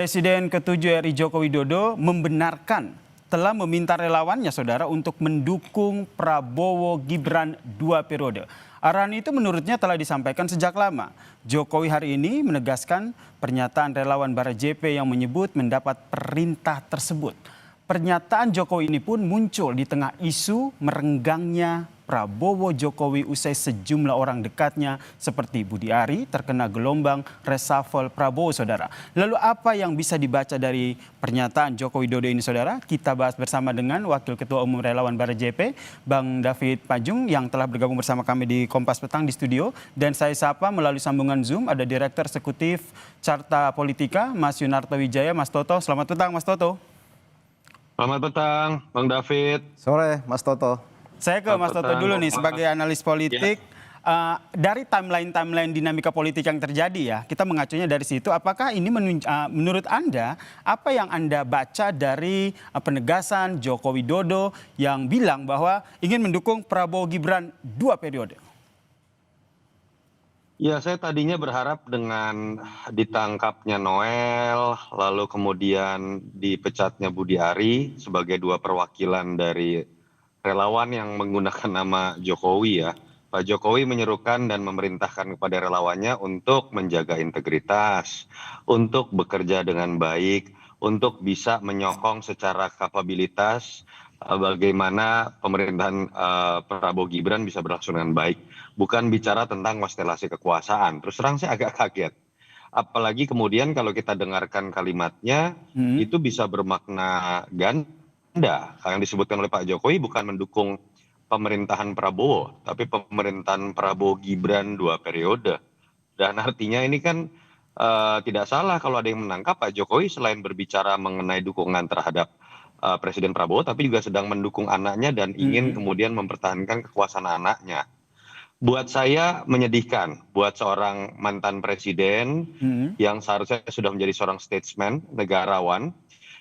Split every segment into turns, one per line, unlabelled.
Presiden ke-7 RI Joko Widodo membenarkan telah meminta relawannya saudara untuk mendukung Prabowo Gibran 2 periode. Arahan itu menurutnya telah disampaikan sejak lama. Jokowi hari ini menegaskan pernyataan relawan Bara JP yang menyebut mendapat perintah tersebut. Pernyataan Jokowi ini pun muncul di tengah isu merenggangnya Prabowo Jokowi usai sejumlah orang dekatnya seperti Budi Ari terkena gelombang reshuffle Prabowo saudara. Lalu apa yang bisa dibaca dari pernyataan Joko Widodo ini saudara? Kita bahas bersama dengan Wakil Ketua Umum Relawan Bara JP, Bang David Pajung yang telah bergabung bersama kami di Kompas Petang di studio. Dan saya sapa melalui sambungan Zoom ada Direktur Eksekutif Carta Politika, Mas Yunarto Wijaya. Mas Toto, selamat petang Mas Toto.
Selamat petang, Bang David.
Sore, Mas Toto.
Saya ke Mas Toto dulu nih sebagai analis politik. Dari timeline dinamika politik yang terjadi ya, kita mengacunya dari situ. Apakah ini menurut Anda, apa yang Anda baca dari penegasan Joko Widodo yang bilang bahwa ingin mendukung Prabowo Gibran 2 periode?
Ya, saya tadinya berharap dengan ditangkapnya Noel, lalu kemudian dipecatnya Budi Ari sebagai 2 perwakilan dari relawan yang menggunakan nama Jokowi ya. Pak Jokowi menyerukan dan memerintahkan kepada relawannya untuk menjaga integritas, untuk bekerja dengan baik, untuk bisa menyokong secara kapabilitas bagaimana pemerintahan Prabowo Gibran bisa berlangsung dengan baik. Bukan bicara tentang konstelasi kekuasaan. Terus terang saya agak kaget. Apalagi kemudian kalau kita dengarkan kalimatnya, itu bisa bermakna ganda. Yang disebutkan oleh Pak Jokowi bukan mendukung pemerintahan Prabowo, tapi pemerintahan Prabowo Gibran 2 periode. Dan artinya ini kan tidak salah kalau ada yang menangkap Pak Jokowi selain berbicara mengenai dukungan terhadap Presiden Prabowo, tapi juga sedang mendukung anaknya dan ingin kemudian mempertahankan kekuasaan anaknya. Buat saya menyedihkan, buat seorang mantan presiden yang seharusnya sudah menjadi seorang statesman, negarawan,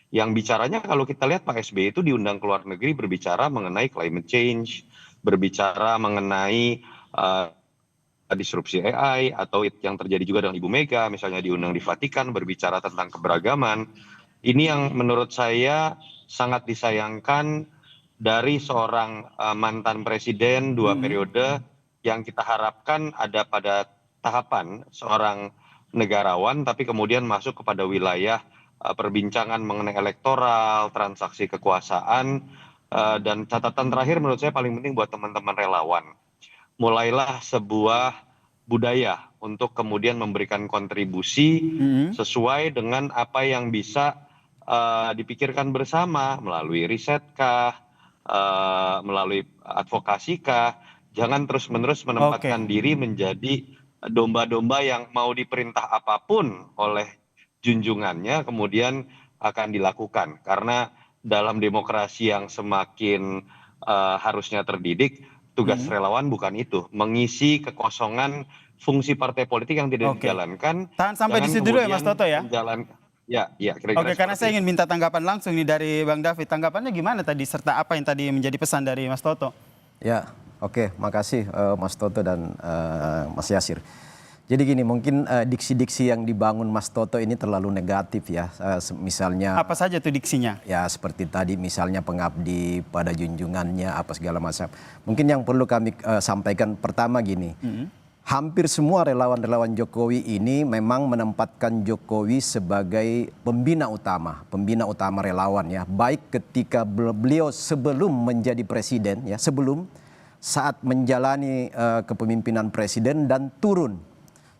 yang bicaranya kalau kita lihat Pak SBY itu diundang ke luar negeri berbicara mengenai climate change, berbicara mengenai disrupsi AI, atau yang terjadi juga dengan Ibu Mega, misalnya diundang di Vatikan berbicara tentang keberagaman. Ini yang menurut saya sangat disayangkan dari seorang mantan presiden 2 periode yang kita harapkan ada pada tahapan seorang negarawan, tapi kemudian masuk kepada wilayah perbincangan mengenai elektoral, transaksi kekuasaan, dan catatan terakhir menurut saya paling penting buat teman-teman relawan. Mulailah sebuah budaya untuk kemudian memberikan kontribusi sesuai dengan apa yang bisa dipikirkan bersama melalui risetkah, melalui advokasikah. Jangan terus-menerus menempatkan diri menjadi domba-domba yang mau diperintah apapun oleh junjungannya kemudian akan dilakukan. Karena dalam demokrasi yang semakin harusnya terdidik, tugas relawan bukan itu. Mengisi kekosongan fungsi partai politik yang tidak dijalankan.
Tahan sampai di situ dulu ya Mas Toto ya.
Ya, kira-kira
karena saya ingin minta tanggapan langsung nih dari Bang David. Tanggapannya gimana tadi serta apa yang tadi menjadi pesan dari Mas Toto?
Ya, oke, makasih Mas Toto dan Mas Yasir. Jadi gini, mungkin diksi-diksi yang dibangun Mas Toto ini terlalu negatif ya. Misalnya
apa saja tuh diksinya?
Ya seperti tadi misalnya pengabdi pada junjungannya apa segala macam. Mungkin yang perlu kami sampaikan pertama gini. Hampir semua relawan-relawan Jokowi ini memang menempatkan Jokowi sebagai pembina utama relawan ya. Baik ketika beliau sebelum menjadi presiden ya, sebelum saat menjalani kepemimpinan presiden dan turun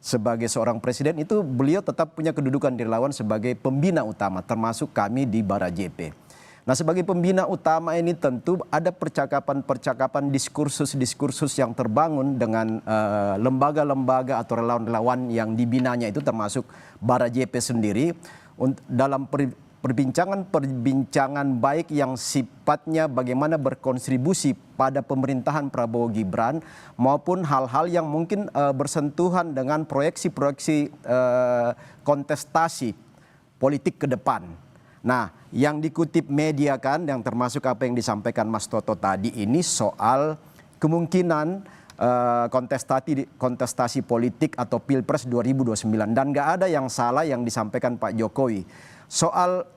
sebagai seorang presiden itu beliau tetap punya kedudukan di relawan sebagai pembina utama termasuk kami di Bara JP. Nah sebagai pembina utama ini tentu ada percakapan-percakapan diskursus yang terbangun dengan lembaga-lembaga atau relawan-relawan yang dibinanya itu termasuk Bara JP sendiri dalam perbincangan baik yang sifatnya bagaimana berkontribusi pada pemerintahan Prabowo Gibran maupun hal-hal yang mungkin bersentuhan dengan proyeksi-proyeksi kontestasi politik ke depan. Nah, yang dikutip media kan yang termasuk apa yang disampaikan Mas Toto tadi ini soal kemungkinan kontestasi politik atau Pilpres 2029 dan nggak ada yang salah yang disampaikan Pak Jokowi. Soal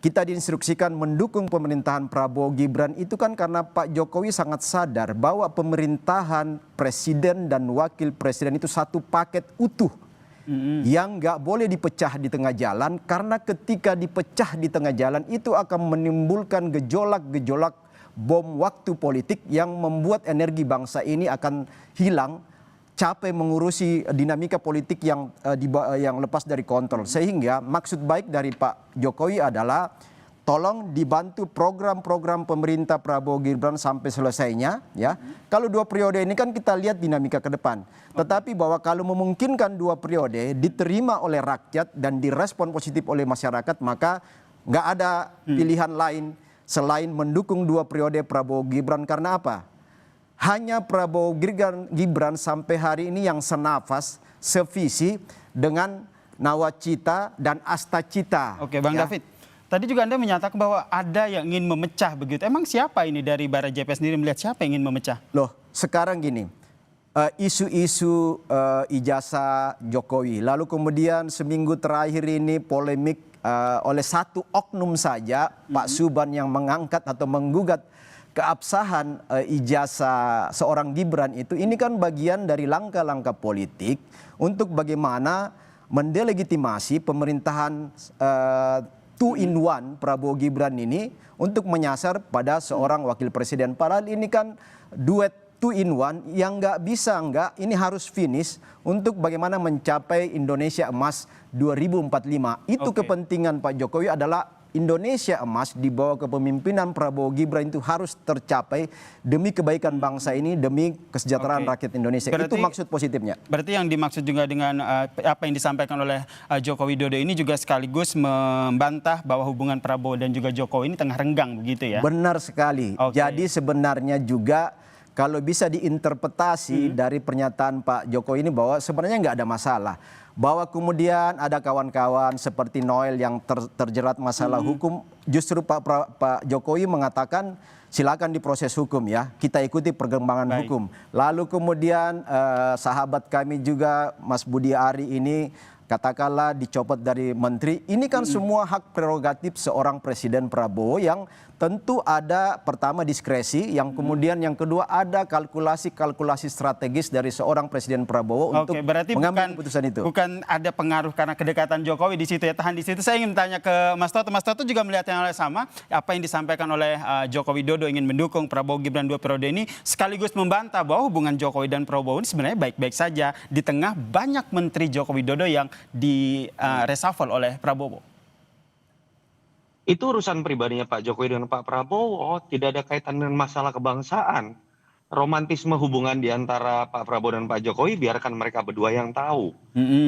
kita diinstruksikan mendukung pemerintahan Prabowo Gibran itu kan karena Pak Jokowi sangat sadar bahwa pemerintahan presiden dan wakil presiden itu satu paket utuh yang nggak boleh dipecah di tengah jalan, karena ketika dipecah di tengah jalan itu akan menimbulkan gejolak-gejolak bom waktu politik yang membuat energi bangsa ini akan hilang, capek mengurusi dinamika politik yang lepas dari kontrol. Sehingga maksud baik dari Pak Jokowi adalah tolong dibantu program-program pemerintah Prabowo Gibran sampai selesainya ya. Kalau 2 periode ini kan kita lihat dinamika ke depan. Tetapi bahwa kalau memungkinkan 2 periode diterima oleh rakyat dan direspon positif oleh masyarakat, maka nggak ada pilihan lain selain mendukung 2 periode Prabowo Gibran. Karena apa? Hanya Prabowo Gibran sampai hari ini yang senafas, sevisi dengan nawacita dan astacita.
Oke, Bang
ya.
David. Tadi juga Anda menyatakan bahwa ada yang ingin memecah begitu. Emang siapa ini dari Barajp sendiri melihat siapa yang ingin memecah?
Loh, sekarang gini, isu-isu ijazah Jokowi, lalu kemudian seminggu terakhir ini polemik oleh satu oknum saja, Pak Suban, yang mengangkat atau menggugat keabsahan ijazah seorang Gibran itu. Ini kan bagian dari langkah-langkah politik untuk bagaimana mendelegitimasi pemerintahan 2-in-1 Prabowo Gibran ini untuk menyasar pada seorang wakil presiden. Padahal ini kan duet 2-in-1 yang nggak bisa ini harus finish untuk bagaimana mencapai Indonesia Emas 2045. Itu kepentingan Pak Jokowi adalah Indonesia Emas di bawah kepemimpinan Prabowo Gibran itu harus tercapai demi kebaikan bangsa ini, demi kesejahteraan rakyat Indonesia. Itu maksud positifnya.
Berarti yang dimaksud juga dengan apa yang disampaikan oleh Joko Widodo ini juga sekaligus membantah bahwa hubungan Prabowo dan juga Jokowi ini tengah renggang begitu ya?
Benar sekali. Jadi sebenarnya juga kalau bisa diinterpretasi dari pernyataan Pak Jokowi ini bahwa sebenarnya nggak ada masalah. Bahwa kemudian ada kawan-kawan seperti Noel yang terjerat masalah hukum, justru Pak Jokowi mengatakan silakan diproses hukum ya, kita ikuti perkembangan hukum. Lalu kemudian sahabat kami juga Mas Budi Ari ini katakanlah dicopot dari menteri. Ini kan semua hak prerogatif seorang Presiden Prabowo yang tentu ada pertama diskresi, yang kemudian yang kedua ada kalkulasi strategis dari seorang Presiden Prabowo untuk mengambil keputusan itu.
Bukan ada pengaruh karena kedekatan Jokowi di situ ya. Tahan di situ. Saya ingin tanya ke Mas Toto. Mas Toto juga melihat yang sama, apa yang disampaikan oleh Joko Widodo ingin mendukung Prabowo Gibran 2 periode ini, sekaligus membantah bahwa hubungan Jokowi dan Prabowo ini sebenarnya baik-baik saja di tengah banyak menteri Joko Widodo yang di reshuffle oleh Prabowo.
Itu urusan pribadinya Pak Jokowi dengan Pak Prabowo, tidak ada kaitan dengan masalah kebangsaan. Romantisme hubungan di antara Pak Prabowo dan Pak Jokowi biarkan mereka berdua yang tahu.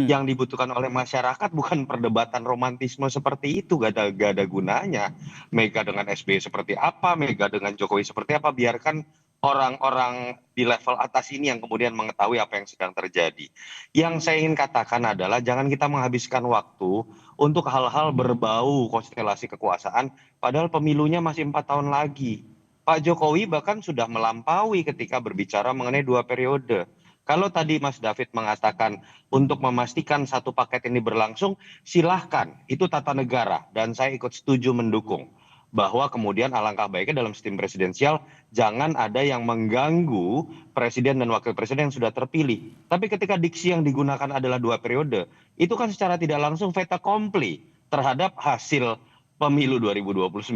Yang dibutuhkan oleh masyarakat bukan perdebatan romantisme seperti itu, gak ada gunanya. Mega dengan SBY seperti apa, Mega dengan Jokowi seperti apa, biarkan orang-orang di level atas ini yang kemudian mengetahui apa yang sedang terjadi. Yang saya ingin katakan adalah jangan kita menghabiskan waktu untuk hal-hal berbau konstelasi kekuasaan, padahal pemilunya masih 4 tahun lagi. Pak Jokowi bahkan sudah melampaui ketika berbicara mengenai 2 periode. Kalau tadi Mas David mengatakan untuk memastikan satu paket ini berlangsung, silahkan, itu tata negara dan saya ikut setuju mendukung. Bahwa kemudian alangkah baiknya dalam sistem presidensial jangan ada yang mengganggu presiden dan wakil presiden yang sudah terpilih. Tapi ketika diksi yang digunakan adalah 2 periode, itu kan secara tidak langsung fait accompli terhadap hasil pemilu 2029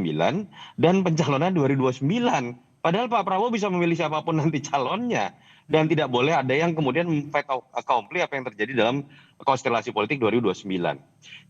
dan pencalonan 2029. Padahal Pak Prabowo bisa memilih siapapun nanti calonnya. Dan tidak boleh ada yang kemudian fait accompli apa yang terjadi dalam konstelasi politik 2029.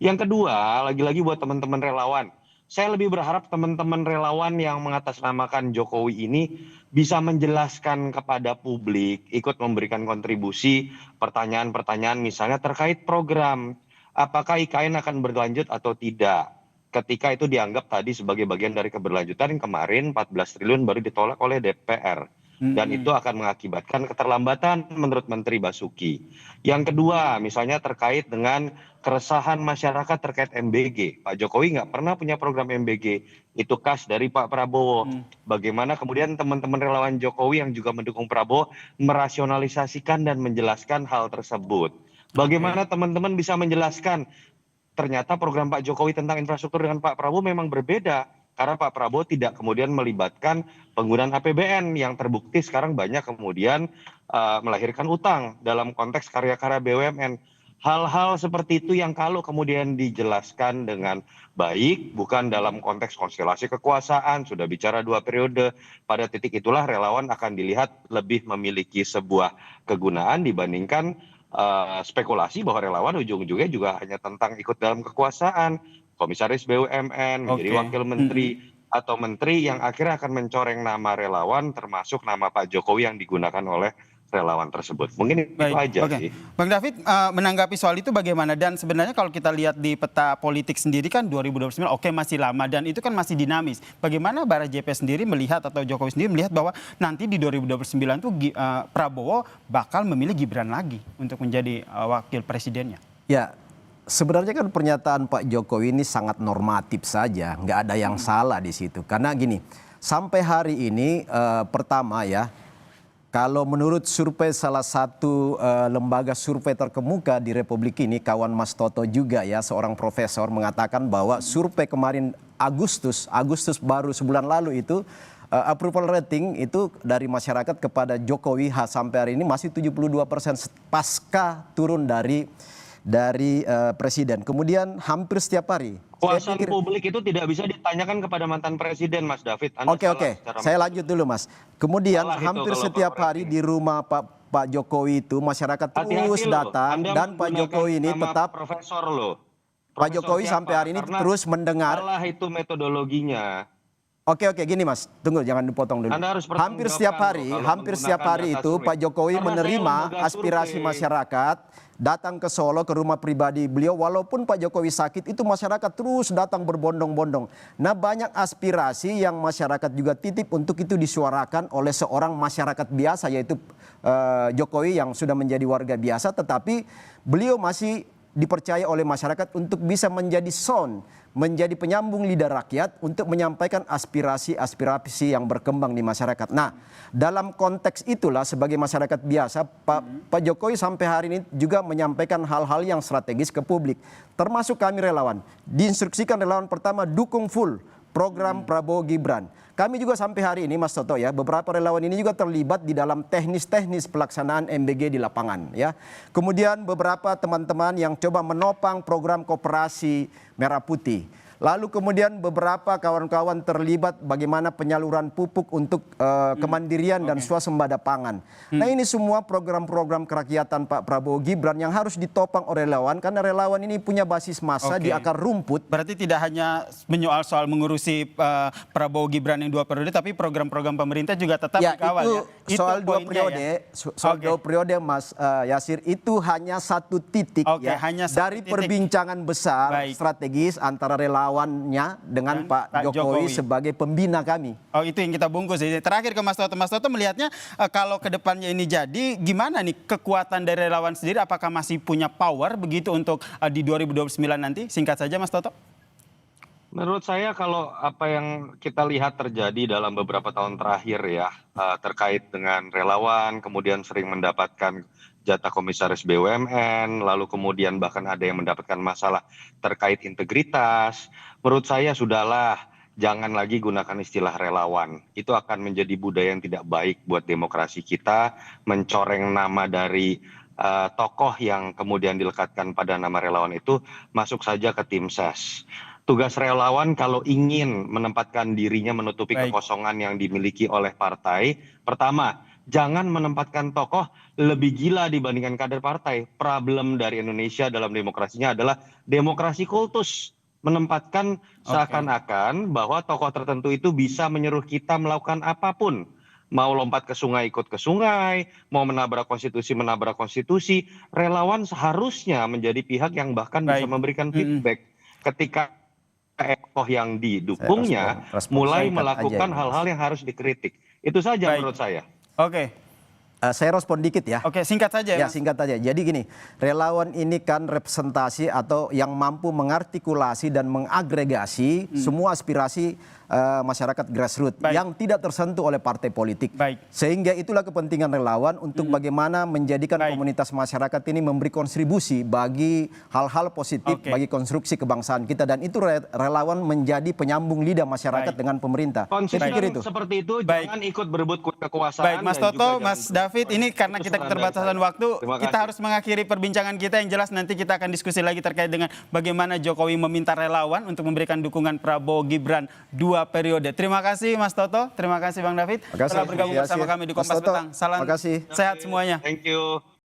Yang kedua, lagi-lagi buat teman-teman relawan. Saya lebih berharap teman-teman relawan yang mengatasnamakan Jokowi ini bisa menjelaskan kepada publik, ikut memberikan kontribusi pertanyaan-pertanyaan misalnya terkait program. Apakah IKN akan berlanjut atau tidak? Ketika itu dianggap tadi sebagai bagian dari keberlanjutan, yang kemarin 14 triliun baru ditolak oleh DPR. Dan itu akan mengakibatkan keterlambatan menurut Menteri Basuki. Yang kedua, misalnya terkait dengan keresahan masyarakat terkait MBG. Pak Jokowi nggak pernah punya program MBG. Itu khas dari Pak Prabowo. Bagaimana kemudian teman-teman relawan Jokowi yang juga mendukung Prabowo merasionalisasikan dan menjelaskan hal tersebut. Bagaimana teman-teman bisa menjelaskan ternyata program Pak Jokowi tentang infrastruktur dengan Pak Prabowo memang berbeda. Karena Pak Prabowo tidak kemudian melibatkan penggunaan APBN yang terbukti sekarang banyak kemudian melahirkan utang dalam konteks karya-karya BUMN. Hal-hal seperti itu yang kalau kemudian dijelaskan dengan baik, bukan dalam konteks konstelasi kekuasaan, sudah bicara 2 periode, pada titik itulah relawan akan dilihat lebih memiliki sebuah kegunaan dibandingkan spekulasi bahwa relawan ujung-ujungnya juga hanya tentang ikut dalam kekuasaan, komisaris BUMN, menjadi wakil menteri, atau menteri yang akhirnya akan mencoreng nama relawan termasuk nama Pak Jokowi yang digunakan oleh relawan tersebut. Mungkin itu aja sih.
Bang David, menanggapi soal itu bagaimana? Dan sebenarnya kalau kita lihat di peta politik sendiri kan 2029 oke masih lama dan itu kan masih dinamis. Bagaimana Bara JP sendiri melihat atau Jokowi sendiri melihat bahwa nanti di 2029 tuh Prabowo bakal memilih Gibran lagi untuk menjadi wakil presidennya?
Ya, sebenarnya kan pernyataan Pak Jokowi ini sangat normatif saja, nggak ada yang salah di situ. Karena gini, sampai hari ini pertama ya, kalau menurut survei salah satu lembaga survei terkemuka di Republik ini, kawan Mas Toto juga ya, seorang profesor mengatakan bahwa survei kemarin Agustus baru sebulan lalu itu approval rating itu dari masyarakat kepada Jokowi sampai hari ini masih 72% pasca turun dari presiden. Kemudian hampir setiap hari.
Kepuasan publik itu tidak bisa ditanyakan kepada mantan presiden, Mas David.
Oke. Saya lanjut dulu, Mas. Kemudian hampir setiap hari di rumah Pak Jokowi itu masyarakat terus datang dan Pak Jokowi ini tetap
profesor loh.
Pak Jokowi sampai hari ini terus mendengar.
Salah itu metodologinya.
Oke, gini Mas, tunggu jangan dipotong dulu. Hampir setiap hari itu Pak Jokowi menerima aspirasi masyarakat, datang ke Solo ke rumah pribadi beliau, walaupun Pak Jokowi sakit itu masyarakat terus datang berbondong-bondong. Nah, banyak aspirasi yang masyarakat juga titip untuk itu disuarakan oleh seorang masyarakat biasa, yaitu Jokowi yang sudah menjadi warga biasa, tetapi beliau masih dipercaya oleh masyarakat untuk bisa menjadi sound, menjadi penyambung lidah rakyat untuk menyampaikan aspirasi yang berkembang di masyarakat. Nah, dalam konteks itulah sebagai masyarakat biasa, Pak Jokowi sampai hari ini juga menyampaikan hal-hal yang strategis ke publik. Termasuk kami relawan. Diinstruksikan relawan pertama dukung full program Prabowo Gibran. Kami juga sampai hari ini Mas Toto ya, beberapa relawan ini juga terlibat di dalam teknis-teknis pelaksanaan MBG di lapangan ya. Kemudian beberapa teman-teman yang coba menopang program koperasi Merah Putih. Lalu kemudian beberapa kawan-kawan terlibat bagaimana penyaluran pupuk untuk kemandirian dan swasembada pangan. Nah, ini semua program-program kerakyatan Pak Prabowo Gibran yang harus ditopang oleh relawan karena relawan ini punya basis massa di akar rumput.
Berarti tidak hanya menyoal soal mengurusi Prabowo Gibran yang 2 periode, tapi program-program pemerintah juga tetap dikawal ya.
Itu soal 2 periode, soal 2 periode Mas Yasir, itu hanya satu titik ya
hanya satu
dari
titik.
Perbincangan besar strategis antara relawannya dengan Pak Jokowi sebagai pembina kami.
Oh, itu yang kita bungkus. Terakhir ke Mas Toto. Mas Toto melihatnya kalau ke depannya ini jadi gimana nih kekuatan dari relawan sendiri, apakah masih punya power begitu untuk di 2029 nanti? Singkat saja Mas Toto.
Menurut saya kalau apa yang kita lihat terjadi dalam beberapa tahun terakhir ya, terkait dengan relawan kemudian sering mendapatkan jatah komisaris BUMN, lalu kemudian bahkan ada yang mendapatkan masalah terkait integritas. Menurut saya sudahlah, jangan lagi gunakan istilah relawan. Itu akan menjadi budaya yang tidak baik buat demokrasi kita, mencoreng nama dari tokoh yang kemudian dilekatkan pada nama relawan itu masuk saja ke tim ses. Tugas relawan kalau ingin menempatkan dirinya menutupi kekosongan yang dimiliki oleh partai, pertama, jangan menempatkan tokoh lebih gila dibandingkan kader partai. Problem dari Indonesia dalam demokrasinya adalah demokrasi kultus. Menempatkan seakan-akan bahwa tokoh tertentu itu bisa menyuruh kita melakukan apapun. Mau lompat ke sungai, ikut ke sungai. Mau menabrak konstitusi. Relawan seharusnya menjadi pihak yang bahkan bisa memberikan feedback. Ketika tokoh yang didukungnya mulai melakukan hal-hal yang harus dikritik. Itu saja menurut saya.
Oke.
Saya respon dikit ya.
Oke, singkat saja ya,
Ya
Mas.
singkat aja. Jadi gini, relawan ini kan representasi atau yang mampu mengartikulasi dan mengagregasi semua aspirasi masyarakat grassroots
Baik.
yang tidak tersentuh oleh partai politik.
Baik.
Sehingga itulah kepentingan relawan untuk bagaimana menjadikan
Baik.
komunitas masyarakat ini memberi kontribusi bagi hal-hal positif,
Oke.
bagi konstruksi kebangsaan kita. Dan itu relawan menjadi penyambung lidah masyarakat
Baik.
dengan pemerintah. Saya pikir
Konsisten
itu.
seperti itu,
Baik.
jangan ikut berebut kekuasaan.
Baik, Mas
dan juga
Toto,
jangan
Mas David, ini karena
Itu
kita
saran dari
keterbatasan
saya.
waktu,
Terima
kita
kasih.
harus mengakhiri perbincangan kita. Yang jelas nanti kita akan diskusi lagi terkait dengan bagaimana Jokowi meminta relawan untuk memberikan dukungan Prabowo Gibran 2 periode. Terima kasih Mas Toto, terima kasih Bang David
Terima kasih.
telah bergabung
Terima
bersama
kasih.
kami di
Mas
Kompas
Toto,
Petang. Salam
terima kasih.
sehat semuanya.
Thank you.